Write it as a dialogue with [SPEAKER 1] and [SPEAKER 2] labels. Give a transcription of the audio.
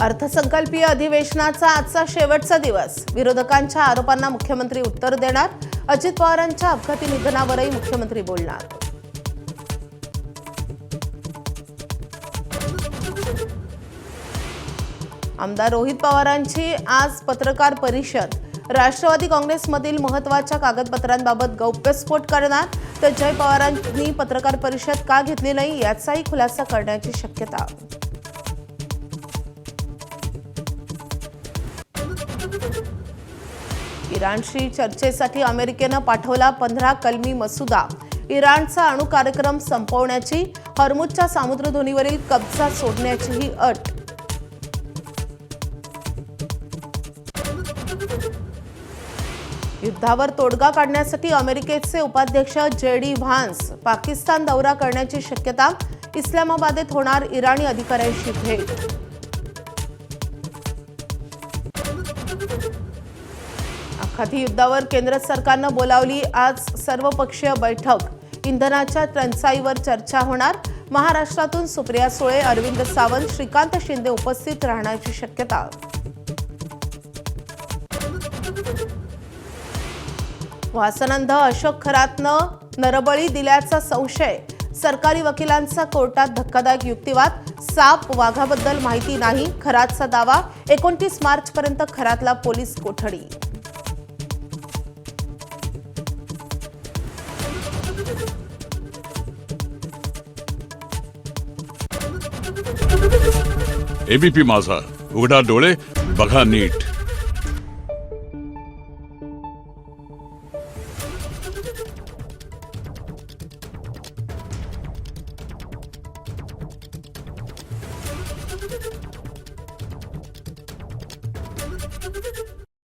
[SPEAKER 1] अर्थसंकल्पीय अधिवेशनाचा आजचा शेवटचा दिवस। विरोधकांच्या आरोपांना मुख्यमंत्री उत्तर देणार। अजित पवारांच्या अपघाती निधनावरही मुख्यमंत्री बोलणार। आमदार रोहित पवारांची आज पत्रकार परिषद। राष्ट्रवादी काँग्रेसमधील महत्त्वाच्या कागदपत्रांबाबत गौप्यस्फोट करणार। तर जय पवारांनी पत्रकार परिषद का घेतली नाही याचाही खुलासा करण्याची शक्यता। इराणशी चर्चेसाठी अमेरिकेनं पाठवला 15 कलमी मसुदा। इराणचा अणु कार्यक्रम संपवण्याची, हॉर्मुझच्या सामुद्रधुनीवरील कब्जा सोडण्याचीही अट। युद्धावर तोडगा काढण्यासाठी अमेरिकेचे उपाध्यक्ष JD व्हान्स पाकिस्तान दौरा करण्याची शक्यता। इस्लामाबादेत होणार इराणी अधिकाऱ्यांशी भेट। अपघाती युद्धावर केंद्र सरकारनं बोलावली आज सर्वपक्षीय बैठक। इंधनाच्या टंचाईवर चर्चा होणार। महाराष्ट्रातून सुप्रिया सुळे, अरविंद सावंत, श्रीकांत शिंदे उपस्थित राहण्याची शक्यता। वासनंद अशोक खरातनं नरबळी दिल्याचा संशय। सरकारी वकिलांचा कोर्टात धक्कादायक युक्तिवाद। साप वाघाबद्दल माहिती नाही, खरातचा दावा। 29 मार्चपर्यंत खरातला पोलीस कोठडी।
[SPEAKER 2] एबीपी माझा, उघडा डोळे बघा नीट।